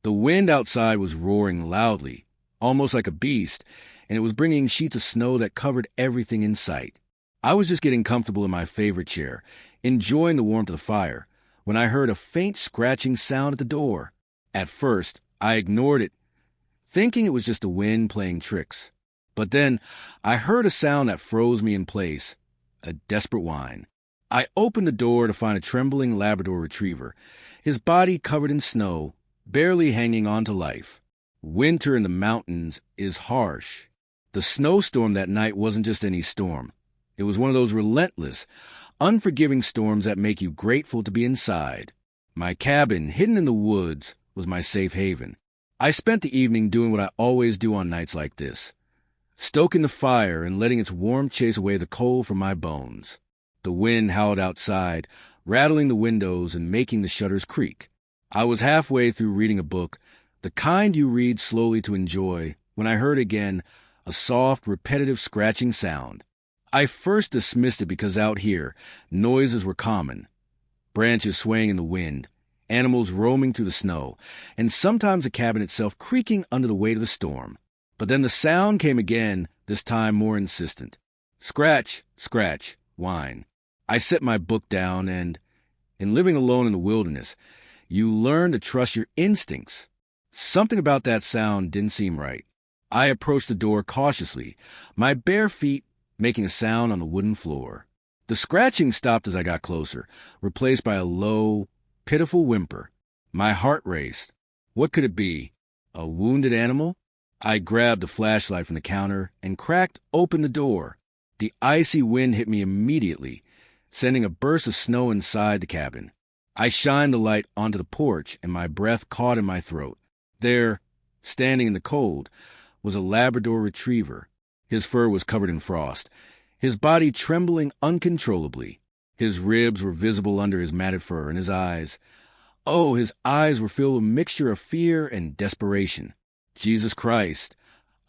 The wind outside was roaring loudly, almost like a beast, and it was bringing sheets of snow that covered everything in sight. I was just getting comfortable in my favorite chair, enjoying the warmth of the fire, when I heard a faint scratching sound at the door. At first, I ignored it, thinking it was just the wind playing tricks. But then, I heard a sound that froze me in place, a desperate whine. I opened the door to find a trembling Labrador retriever, his body covered in snow, barely hanging on to life. Winter in the mountains is harsh. The snowstorm that night wasn't just any storm. It was one of those relentless, unforgiving storms that make you grateful to be inside. My cabin, hidden in the woods, was my safe haven. I spent the evening doing what I always do on nights like this, stoking the fire and letting its warmth chase away the cold from my bones. The wind howled outside, rattling the windows and making the shutters creak. I was halfway through reading a book, the kind you read slowly to enjoy, when I heard again a soft, repetitive scratching sound. I first dismissed it because out here, noises were common. Branches swaying in the wind, animals roaming through the snow, and sometimes the cabin itself creaking under the weight of the storm. But then the sound came again, this time more insistent. Scratch, scratch, whine. I set my book down and, in living alone in the wilderness, you learn to trust your instincts. Something about that sound didn't seem right. I approached the door cautiously, my bare feet making a sound on the wooden floor. The scratching stopped as I got closer, replaced by a low, pitiful whimper. My heart raced. What could it be? A wounded animal? I grabbed the flashlight from the counter and cracked open the door. The icy wind hit me immediately, sending a burst of snow inside the cabin. I shined the light onto the porch, and my breath caught in my throat. There, standing in the cold, was a Labrador retriever. His fur was covered in frost, his body trembling uncontrollably. His ribs were visible under his matted fur, and his eyes were filled with a mixture of fear and desperation. Jesus Christ,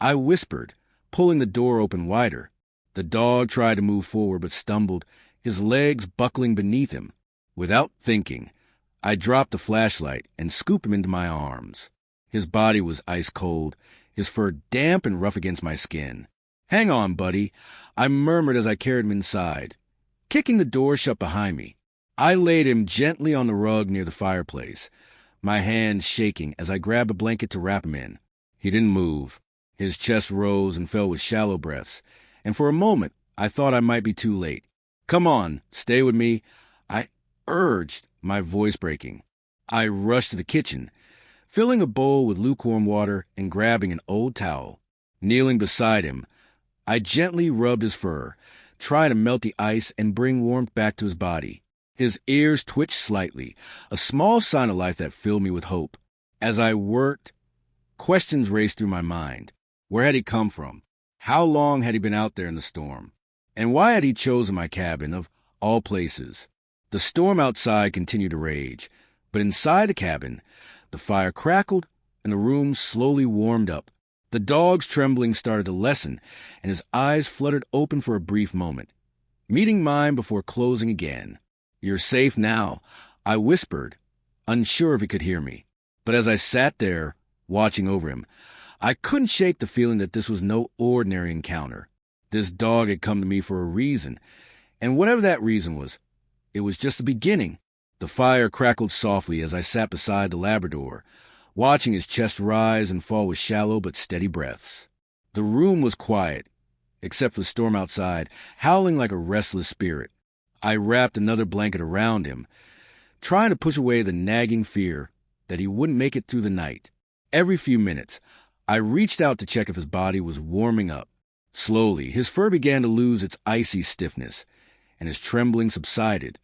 I whispered, pulling the door open wider. The dog tried to move forward but stumbled, his legs buckling beneath him. Without thinking, I dropped the flashlight and scooped him into my arms. His body was ice cold, his fur damp and rough against my skin. "Hang on, buddy," I murmured as I carried him inside, kicking the door shut behind me. I laid him gently on the rug near the fireplace, my hands shaking as I grabbed a blanket to wrap him in. He didn't move. His chest rose and fell with shallow breaths, and for a moment I thought I might be too late. "Come on, stay with me," I urged, my voice breaking. I rushed to the kitchen, filling a bowl with lukewarm water and grabbing an old towel. Kneeling beside him, I gently rubbed his fur, trying to melt the ice and bring warmth back to his body. His ears twitched slightly, a small sign of life that filled me with hope. As I worked, questions raced through my mind. Where had he come from? How long had he been out there in the storm? And why had he chosen my cabin, of all places? The storm outside continued to rage, but inside the cabin, the fire crackled and the room slowly warmed up. The dog's trembling started to lessen, and his eyes fluttered open for a brief moment, meeting mine before closing again. "You're safe now," I whispered, unsure if he could hear me. But as I sat there, watching over him, I couldn't shake the feeling that this was no ordinary encounter. This dog had come to me for a reason, and whatever that reason was, it was just the beginning. The fire crackled softly as I sat beside the Labrador, watching his chest rise and fall with shallow but steady breaths. The room was quiet, except for the storm outside, howling like a restless spirit. I wrapped another blanket around him, trying to push away the nagging fear that he wouldn't make it through the night. Every few minutes, I reached out to check if his body was warming up. Slowly, his fur began to lose its icy stiffness, and his trembling subsided.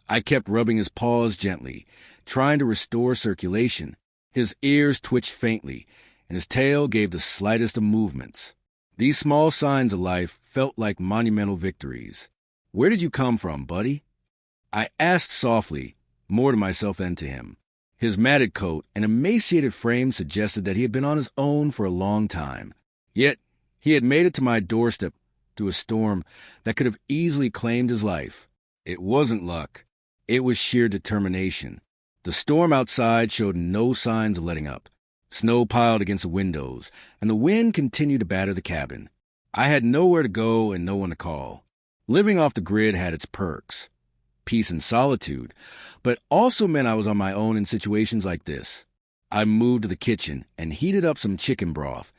I kept rubbing his paws gently, trying to restore circulation. His ears twitched faintly, and his tail gave the slightest of movements. These small signs of life felt like monumental victories. "Where did you come from, buddy?" I asked softly, more to myself than to him. His matted coat and emaciated frame suggested that he had been on his own for a long time. Yet he had made it to my doorstep through a storm that could have easily claimed his life. It wasn't luck. It was sheer determination. The storm outside showed no signs of letting up. Snow piled against the windows, and the wind continued to batter the cabin. I had nowhere to go and no one to call. Living off the grid had its perks, peace and solitude, but also meant I was on my own in situations like this. I moved to the kitchen and heated up some chicken broth,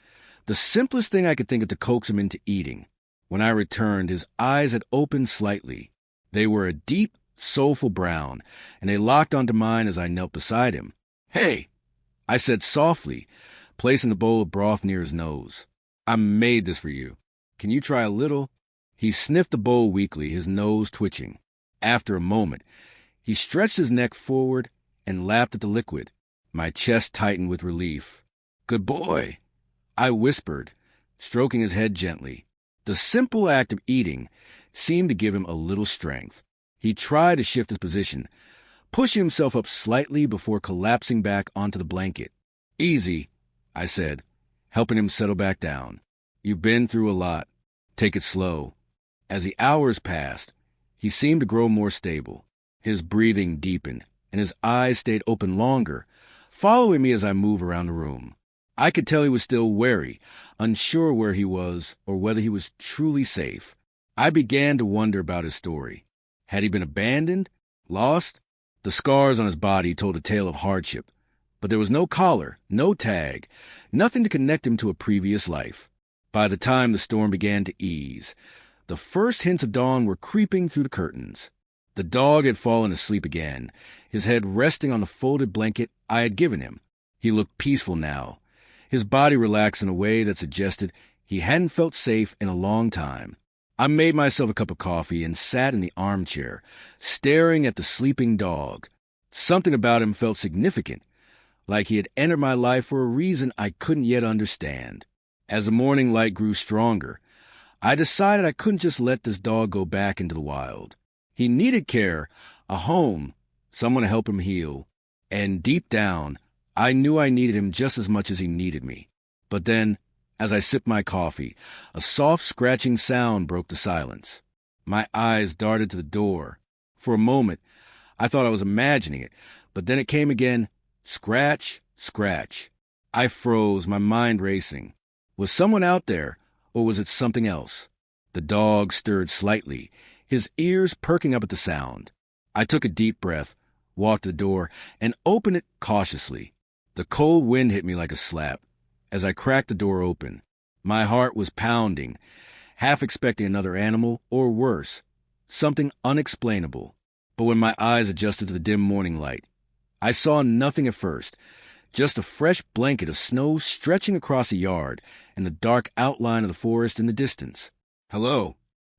the simplest thing I could think of to coax him into eating. When I returned, his eyes had opened slightly. They were a deep, soulful brown, and they locked onto mine as I knelt beside him. "Hey," I said softly, placing the bowl of broth near his nose. "I made this for you. Can you try a little?" He sniffed the bowl weakly, his nose twitching. After a moment, he stretched his neck forward and lapped at the liquid. My chest tightened with relief. "Good boy," I whispered, stroking his head gently. The simple act of eating seemed to give him a little strength. He tried to shift his position, pushing himself up slightly before collapsing back onto the blanket. "Easy," I said, helping him settle back down. "You've been through a lot. Take it slow." As the hours passed, he seemed to grow more stable. His breathing deepened, and his eyes stayed open longer, following me as I moved around the room. I could tell he was still wary, unsure where he was or whether he was truly safe. I began to wonder about his story. Had he been abandoned? Lost? The scars on his body told a tale of hardship, but there was no collar, no tag, nothing to connect him to a previous life. By the time the storm began to ease, the first hints of dawn were creeping through the curtains. The dog had fallen asleep again, his head resting on the folded blanket I had given him. He looked peaceful now, his body relaxed in a way that suggested he hadn't felt safe in a long time. I made myself a cup of coffee and sat in the armchair, staring at the sleeping dog. Something about him felt significant, like he had entered my life for a reason I couldn't yet understand. As the morning light grew stronger, I decided I couldn't just let this dog go back into the wild. He needed care, a home, someone to help him heal. And deep down, I knew I needed him just as much as he needed me. But then, as I sipped my coffee, a soft scratching sound broke the silence. My eyes darted to the door. For a moment, I thought I was imagining it, but then it came again. Scratch, scratch. I froze, my mind racing. Was someone out there, or was it something else? The dog stirred slightly, his ears perking up at the sound. I took a deep breath, walked to the door, and opened it cautiously. The cold wind hit me like a slap. As I cracked the door open, my heart was pounding, half expecting another animal, or worse, something unexplainable. But when my eyes adjusted to the dim morning light, I saw nothing at first, just a fresh blanket of snow stretching across the yard and the dark outline of the forest in the distance. "Hello,"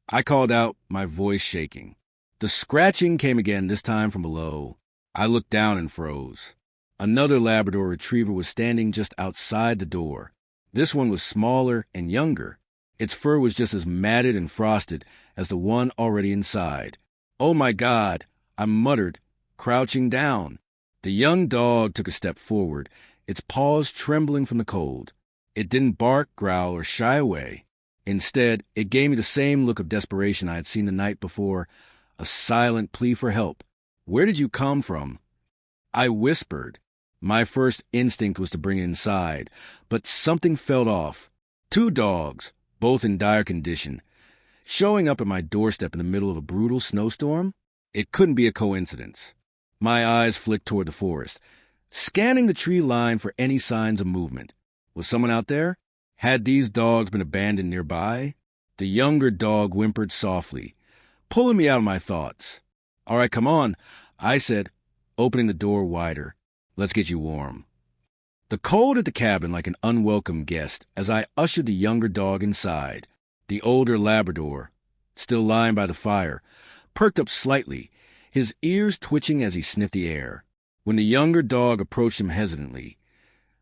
I called out, my voice shaking. The scratching came again, this time from below. I looked down and froze. Another Labrador retriever was standing just outside the door. This one was smaller and younger. Its fur was just as matted and frosted as the one already inside. "Oh my God," I muttered, crouching down. The young dog took a step forward, its paws trembling from the cold. It didn't bark, growl, or shy away. Instead, it gave me the same look of desperation I had seen the night before, a silent plea for help. "Where did you come from?" I whispered. My first instinct was to bring it inside, but something felt off. Two dogs, both in dire condition, showing up at my doorstep in the middle of a brutal snowstorm? It couldn't be a coincidence. My eyes flicked toward the forest, scanning the tree line for any signs of movement. Was someone out there? Had these dogs been abandoned nearby? The younger dog whimpered softly, pulling me out of my thoughts. "All right, come on," I said, opening the door wider. "Let's get you warm." The cold at the cabin like an unwelcome guest as I ushered the younger dog inside. The older Labrador, still lying by the fire, perked up slightly, his ears twitching as he sniffed the air. When the younger dog approached him hesitantly,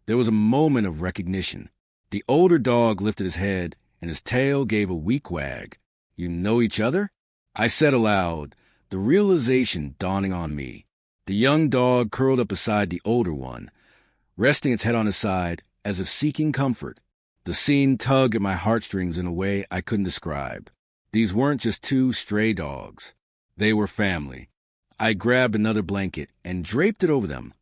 there was a moment of recognition. The older dog lifted his head, and his tail gave a weak wag. "You know each other?" I said aloud, the realization dawning on me. The young dog curled up beside the older one, resting its head on his side as if seeking comfort. The scene tugged at my heartstrings in a way I couldn't describe. These weren't just two stray dogs. They were family. I grabbed another blanket and draped it over them,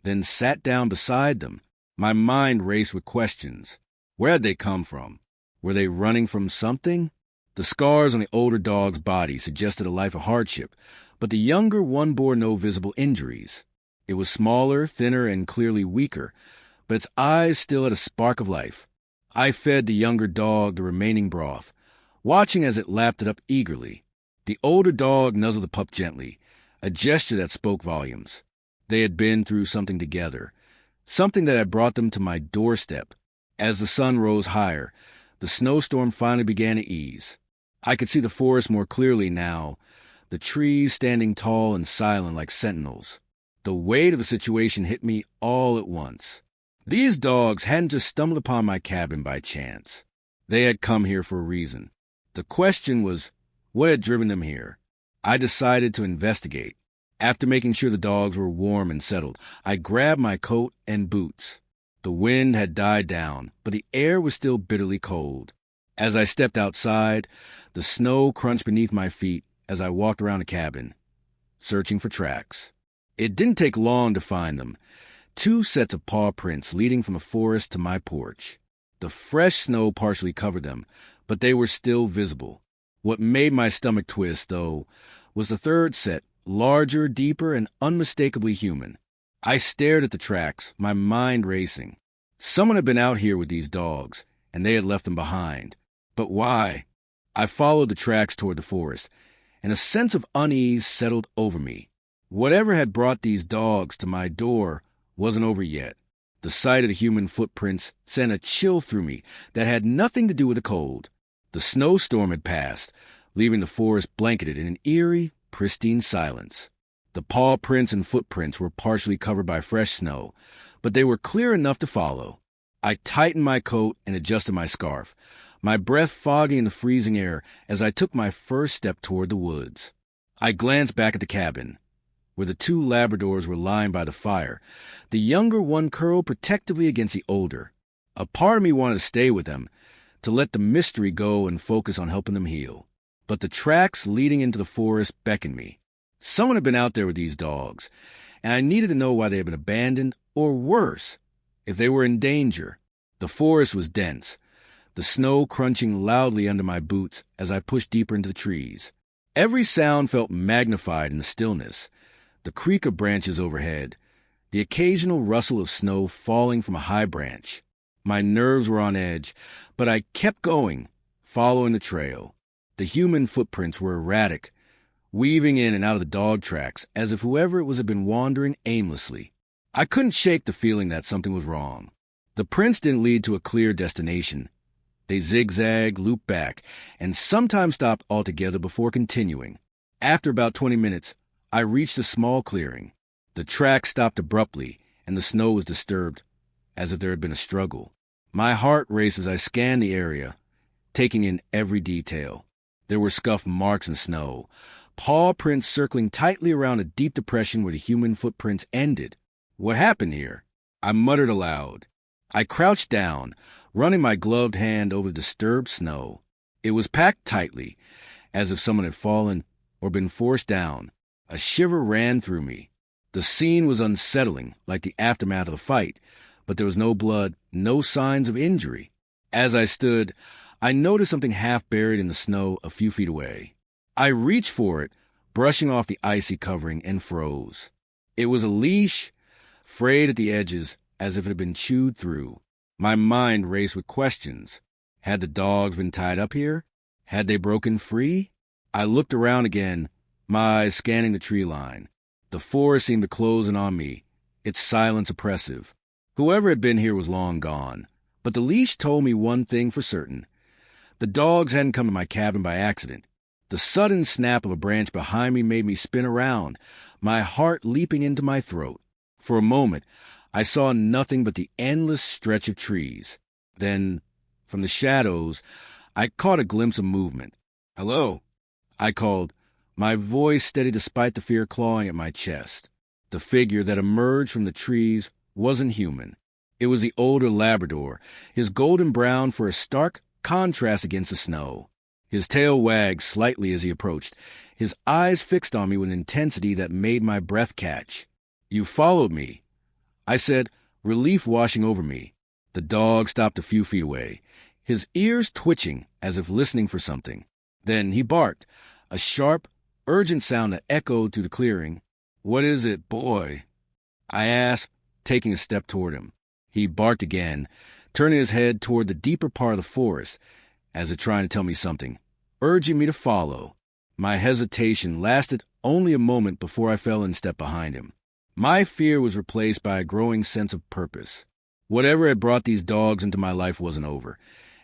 then sat down beside them, My mind raced with questions. Where had they come from? Were they running from something? The scars on the older dog's body suggested a life of hardship, but the younger one bore no visible injuries. It was smaller, thinner, and clearly weaker, but its eyes still had a spark of life. I fed the younger dog the remaining broth, watching as it lapped it up eagerly. The older dog nuzzled the pup gently, a gesture that spoke volumes. They had been through something together, something that had brought them to my doorstep. As the sun rose higher, the snowstorm finally began to ease. I could see the forest more clearly now, the trees standing tall and silent like sentinels. The weight of the situation hit me all at once. These dogs hadn't just stumbled upon my cabin by chance. They had come here for a reason. The question was, what had driven them here? I decided to investigate. After making sure the dogs were warm and settled, I grabbed my coat and boots. The wind had died down, but the air was still bitterly cold. As I stepped outside, the snow crunched beneath my feet as I walked around the cabin, searching for tracks. It didn't take long to find them. 2 sets of paw prints leading from the forest to my porch. The fresh snow partially covered them, but they were still visible. What made my stomach twist, though, was the 3rd set, larger, deeper, and unmistakably human. I stared at the tracks, my mind racing. Someone had been out here with these dogs, and they had left them behind. But why? I followed the tracks toward the forest, and a sense of unease settled over me. Whatever had brought these dogs to my door wasn't over yet. The sight of the human footprints sent a chill through me that had nothing to do with the cold. The snowstorm had passed, leaving the forest blanketed in an eerie, pristine silence. The paw prints and footprints were partially covered by fresh snow, but they were clear enough to follow. I tightened my coat and adjusted my scarf, my breath foggy in the freezing air as I took my first step toward the woods. I glanced back at the cabin, where the 2 Labradors were lying by the fire, the younger one curled protectively against the older. A part of me wanted to stay with them, to let the mystery go and focus on helping them heal. But the tracks leading into the forest beckoned me. Someone had been out there with these dogs, and I needed to know why they had been abandoned, or worse, if they were in danger. The forest was dense, the snow crunching loudly under my boots as I pushed deeper into the trees. Every sound felt magnified in the stillness, the creak of branches overhead, the occasional rustle of snow falling from a high branch. My nerves were on edge, but I kept going, following the trail. The human footprints were erratic, weaving in and out of the dog tracks as if whoever it was had been wandering aimlessly. I couldn't shake the feeling that something was wrong. The prints didn't lead to a clear destination. They zigzagged, looped back, and sometimes stopped altogether before continuing. After about 20 minutes, I reached a small clearing. The track stopped abruptly, and the snow was disturbed, as if there had been a struggle. My heart raced as I scanned the area, taking in every detail. There were scuffed marks in snow, paw prints circling tightly around a deep depression where the human footprints ended. What happened here? I muttered aloud. I crouched down, running my gloved hand over the disturbed snow. It was packed tightly, as if someone had fallen or been forced down. A shiver ran through me. The scene was unsettling, like the aftermath of a fight, but there was no blood, no signs of injury. As I stood, I noticed something half buried in the snow a few feet away. I reached for it, brushing off the icy covering, and froze. It was a leash, frayed at the edges as if it had been chewed through. My mind raced with questions. Had the dogs been tied up here? Had they broken free? I looked around again, my eyes scanning the tree line. The forest seemed to close in on me, its silence oppressive. Whoever had been here was long gone, but the leash told me one thing for certain. The dogs hadn't come to my cabin by accident. The sudden snap of a branch behind me made me spin around, my heart leaping into my throat. For a moment, I saw nothing but the endless stretch of trees. Then, from the shadows, I caught a glimpse of movement. "Hello," I called, my voice steady despite the fear clawing at my chest. The figure that emerged from the trees wasn't human. It was the older Labrador, his golden brown for a stark contrast against the snow. His tail wagged slightly as he approached, his eyes fixed on me with an intensity that made my breath catch. "You followed me," I said, relief washing over me. The dog stopped a few feet away, his ears twitching as if listening for something. Then he barked, a sharp, urgent sound that echoed through the clearing. "What is it, boy?" I asked, taking a step toward him. He barked again, turning his head toward the deeper part of the forest, as if trying to tell me something, urging me to follow. My hesitation lasted only a moment before I fell in step behind him. My fear was replaced by a growing sense of purpose. Whatever had brought these dogs into my life wasn't over,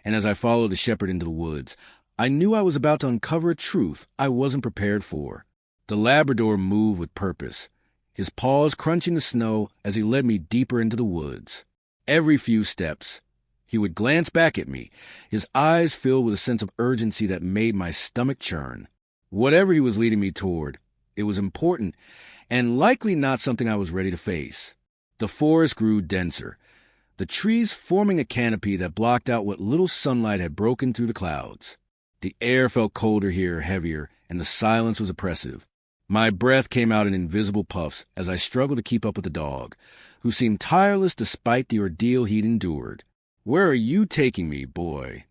and as I followed the shepherd into the woods, I knew I was about to uncover a truth I wasn't prepared for. The Labrador moved with purpose, his paws crunching the snow as he led me deeper into the woods. Every few steps, he would glance back at me, his eyes filled with a sense of urgency that made my stomach churn. Whatever he was leading me toward, it was important and likely not something I was ready to face. The forest grew denser, the trees forming a canopy that blocked out what little sunlight had broken through the clouds. The air felt colder here, heavier, and the silence was oppressive. My breath came out in invisible puffs as I struggled to keep up with the dog, who seemed tireless despite the ordeal he'd endured. "Where are you taking me, boy?"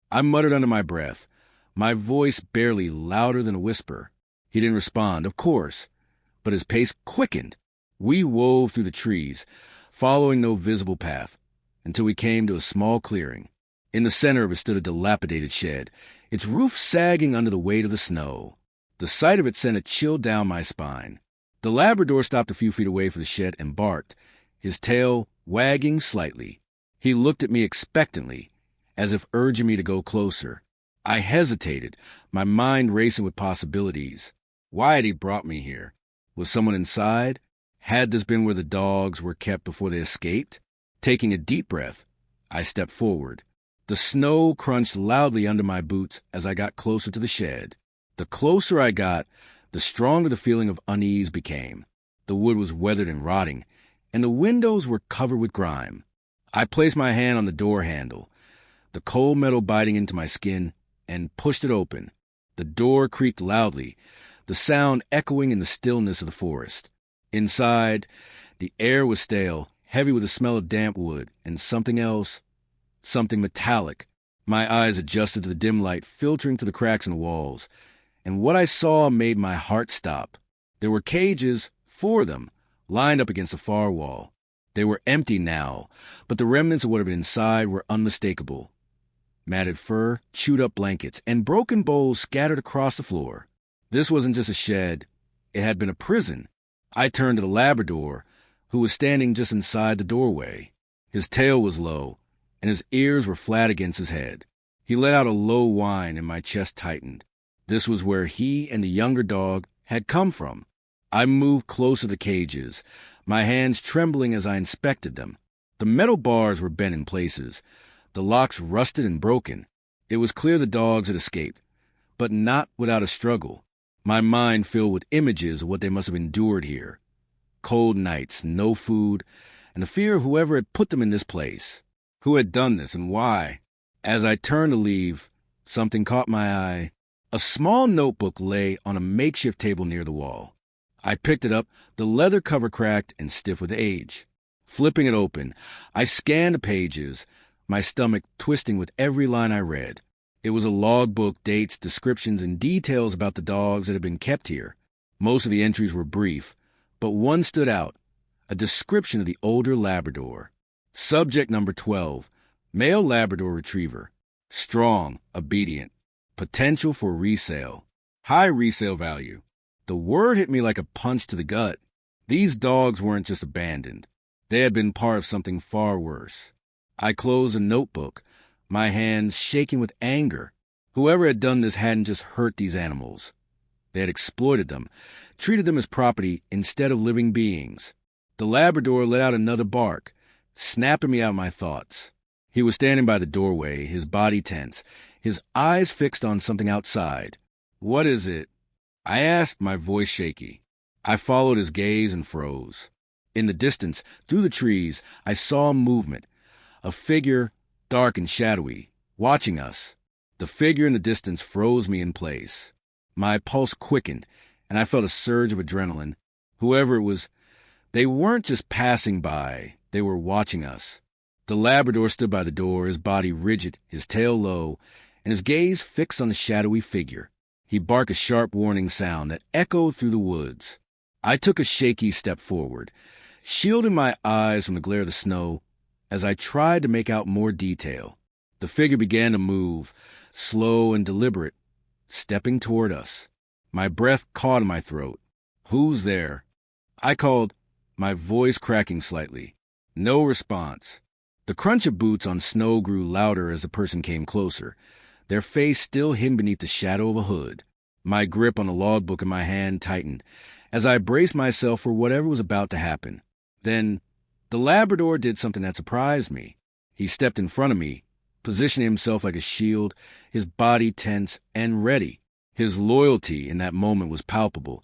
I muttered under my breath, my voice barely louder than a whisper. He didn't respond, of course, but his pace quickened. We wove through the trees, following no visible path, until we came to a small clearing. In the center of it stood a dilapidated shed, its roof sagging under the weight of the snow. The sight of it sent a chill down my spine. The Labrador stopped a few feet away from the shed and barked, his tail wagging slightly. He looked at me expectantly, as if urging me to go closer. I hesitated, my mind racing with possibilities. Why had he brought me here? Was someone inside? Had this been where the dogs were kept before they escaped? Taking a deep breath, I stepped forward. The snow crunched loudly under my boots as I got closer to the shed. The closer I got, the stronger the feeling of unease became. The wood was weathered and rotting, and the windows were covered with grime. I placed my hand on the door handle, the cold metal biting into my skin, and pushed it open. The door creaked loudly, the sound echoing in the stillness of the forest. Inside, the air was stale, heavy with the smell of damp wood, and something else, something metallic. My eyes adjusted to the dim light filtering through the cracks in the walls, and what I saw made my heart stop. There were cages, 4 of them, lined up against the far wall. They were empty now, but the remnants of what had been inside were unmistakable. Matted fur, chewed-up blankets, and broken bowls scattered across the floor. This wasn't just a shed. It had been a prison. I turned to the Labrador, who was standing just inside the doorway. His tail was low, and his ears were flat against his head. He let out a low whine, and my chest tightened. This was where he and the younger dog had come from. I moved closer to the cages, my hands trembling as I inspected them. The metal bars were bent in places, the locks rusted and broken. It was clear the dogs had escaped, but not without a struggle. My mind filled with images of what they must have endured here. Cold nights, no food, and the fear of whoever had put them in this place. Who had done this and why? As I turned to leave, something caught my eye. A small notebook lay on a makeshift table near the wall. I picked it up, the leather cover cracked and stiff with age. Flipping it open, I scanned the pages, my stomach twisting with every line I read. It was a logbook, dates, descriptions, and details about the dogs that had been kept here. Most of the entries were brief, but one stood out, a description of the older Labrador. Subject number 12, male Labrador Retriever. Strong, obedient, potential for resale. High resale value. The word hit me like a punch to the gut. These dogs weren't just abandoned. They had been part of something far worse. I closed the notebook, my hands shaking with anger. Whoever had done this hadn't just hurt these animals. They had exploited them, treated them as property instead of living beings. The Labrador let out another bark, snapping me out of my thoughts. He was standing by the doorway, his body tense, his eyes fixed on something outside. "What is it?" I asked, my voice shaky. I followed his gaze and froze. In the distance, through the trees, I saw movement, a figure, dark and shadowy, watching us. The figure in the distance froze me in place. My pulse quickened, and I felt a surge of adrenaline. Whoever it was, they weren't just passing by. They were watching us. The Labrador stood by the door, his body rigid, his tail low, and his gaze fixed on the shadowy figure. He barked a sharp warning sound that echoed through the woods. I took a shaky step forward, shielding my eyes from the glare of the snow as I tried to make out more detail. The figure began to move, slow and deliberate, stepping toward us. My breath caught in my throat. "Who's there?" I called, my voice cracking slightly. No response. The crunch of boots on snow grew louder as the person came closer, their face still hidden beneath the shadow of a hood. My grip on the logbook in my hand tightened as I braced myself for whatever was about to happen. Then, the Labrador did something that surprised me. He stepped in front of me, positioning himself like a shield, his body tense and ready. His loyalty in that moment was palpable,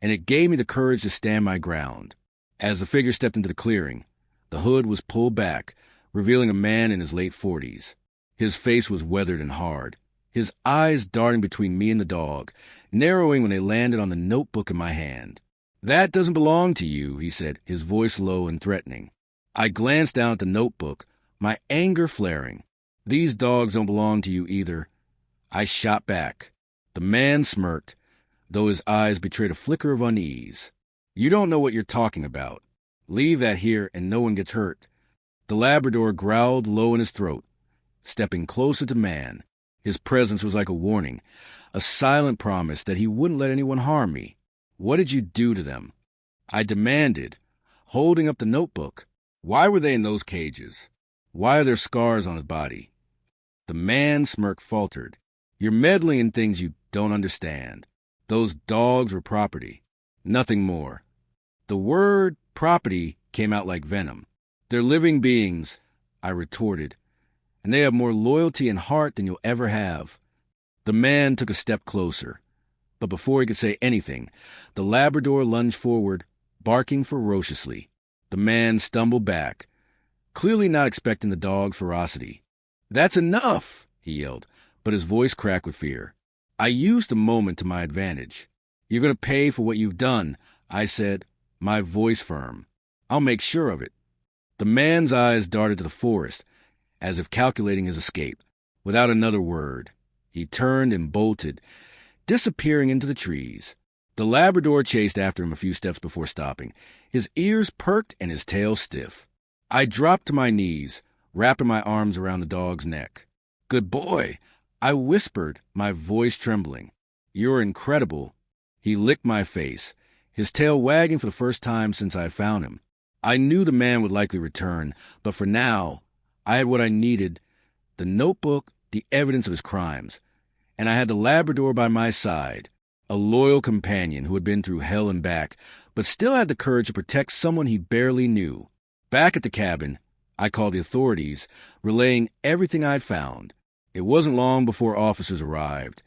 and it gave me the courage to stand my ground. As the figure stepped into the clearing, the hood was pulled back, revealing a man in his late 40s. His face was weathered and hard, his eyes darting between me and the dog, narrowing when they landed on the notebook in my hand. "That doesn't belong to you," he said, his voice low and threatening. I glanced down at the notebook, my anger flaring. "These dogs don't belong to you either." I shot back. The man smirked, though his eyes betrayed a flicker of unease. "You don't know what you're talking about. Leave that here and no one gets hurt." The Labrador growled low in his throat, stepping closer to man. His presence was like a warning, a silent promise that he wouldn't let anyone harm me. "What did you do to them?" I demanded, holding up the notebook. "Why were they in those cages? Why are there scars on his body?" The man's smirk faltered. "You're meddling in things you don't understand. Those dogs were property, nothing more." The word property came out like venom. "They're living beings," I retorted, "and they have more loyalty and heart than you'll ever have." The man took a step closer, but before he could say anything, the Labrador lunged forward, barking ferociously. The man stumbled back, clearly not expecting the dog's ferocity. "That's enough!" he yelled, but his voice cracked with fear. I used the moment to my advantage. "You're going to pay for what you've done," I said, my voice firm. "I'll make sure of it." The man's eyes darted to the forest, as if calculating his escape. Without another word, he turned and bolted, disappearing into the trees. The Labrador chased after him a few steps before stopping, his ears perked and his tail stiff. I dropped to my knees, wrapping my arms around the dog's neck. "Good boy," I whispered, my voice trembling. "You're incredible." He licked my face, his tail wagging for the first time since I had found him. I knew the man would likely return, but for now, I had what I needed: the notebook, the evidence of his crimes. And I had the Labrador by my side, a loyal companion who had been through hell and back, but still had the courage to protect someone he barely knew. Back at the cabin, I called the authorities, relaying everything I'd found. It wasn't long before officers arrived,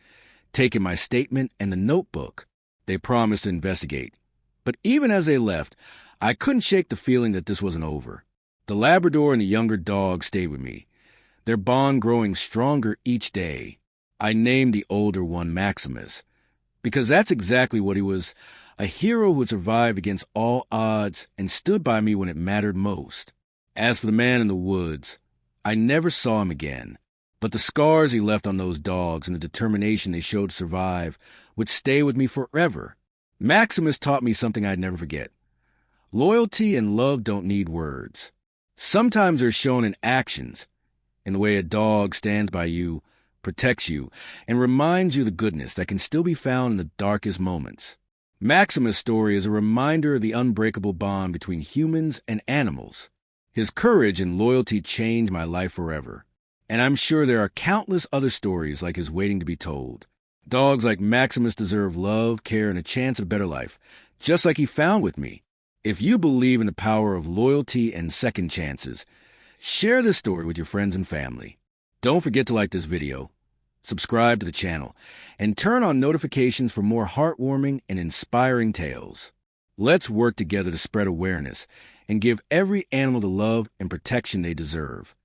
taking my statement and the notebook. They promised to investigate. But even as they left, I couldn't shake the feeling that this wasn't over. The Labrador and the younger dog stayed with me, their bond growing stronger each day. I named the older one Maximus, because that's exactly what he was, a hero who had survived against all odds and stood by me when it mattered most. As for the man in the woods, I never saw him again, but the scars he left on those dogs and the determination they showed to survive would stay with me forever. Maximus taught me something I'd never forget. Loyalty and love don't need words. Sometimes they're shown in actions, in the way a dog stands by you, protects you, and reminds you of the goodness that can still be found in the darkest moments. Maximus' story is a reminder of the unbreakable bond between humans and animals. His courage and loyalty changed my life forever, and I'm sure there are countless other stories like his waiting to be told. Dogs like Maximus deserve love, care, and a chance at a better life, just like he found with me. If you believe in the power of loyalty and second chances, share this story with your friends and family. Don't forget to like this video, subscribe to the channel, and turn on notifications for more heartwarming and inspiring tales. Let's work together to spread awareness and give every animal the love and protection they deserve.